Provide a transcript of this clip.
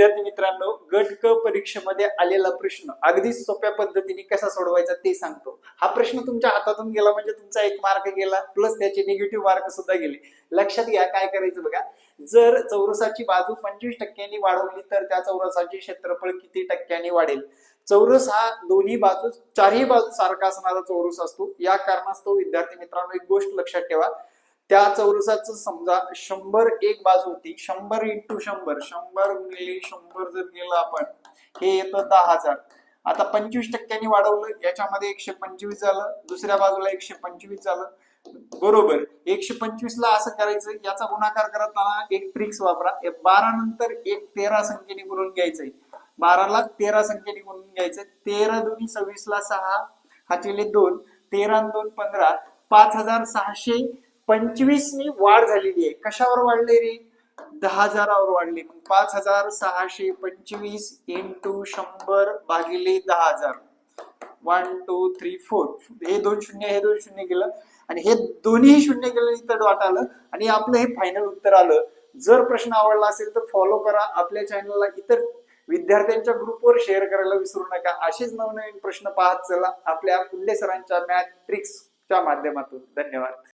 विद्यार्थी मित्रांनो, गट क परीक्षेमध्ये आलेला प्रश्न अगदी सोप्या पद्धतीने कसा सोडवायचा ते सांगतो. हा प्रश्न तुमच्या हातातून गेला म्हणजे तुमचा 1 मार्क गेला, प्लस त्याचे निगेटिव्ह मार्क सुद्धा गेले. लक्षात घ्या काय करायचं बघा. जर चौरसाची बाजू 25% वाढवली तर त्या चौरसाचे क्षेत्रफळ किती टक्क्यांनी वाढेल? चौरस हा दोन्ही बाजू चारही बाजू सारखा असणारा चौरस असतो. या कारणास्तव विद्यार्थी मित्रांनो एक गोष्ट लक्षात ठेवा. त्या चौरसाचं समजा 100 एक बाजू होती, 100 इंटू 100, 100 गुणिले 100 जर केलं आपण, हे येतं 10,000. आता 25% वाढवलं, याच्यामध्ये 125 झालं, दुसऱ्या बाजूला 125 झालं. बरोबर 125 ला असं करायचं, याचा गुणाकार करताना एक ट्रिक्स वापरा. 12 नंतर एक 13 संख्येने गुणून घ्यायचंय. 12 ला 13 संख्येने गुणून घ्यायचं. 13 दुनी 26 ला 6, हाचेले 2, 13 आणि 2 15, 5625 नी वाढ झालेली आहे. कशावर वाढले रे? 10,000वर वाढले. मग 5625 इंटू 100 भागिले 10,000. 1 2 3 4. हे 2 शून्य गेलं आणि हे दोन्ही शून्य गेलं, इथं डॉट आलं आणि आपलं हे फायनल उत्तर आलं. जर प्रश्न आवडला असेल तर फॉलो करा. आपल्या चॅनलला इतर विद्यार्थ्यांच्या ग्रुपवर शेअर करायला विसरू नका. असेच नवनवीन प्रश्न पाहत चला आपल्या कुंडे सरांच्या मॅथ ट्रिक्सच्या माध्यमातून. धन्यवाद.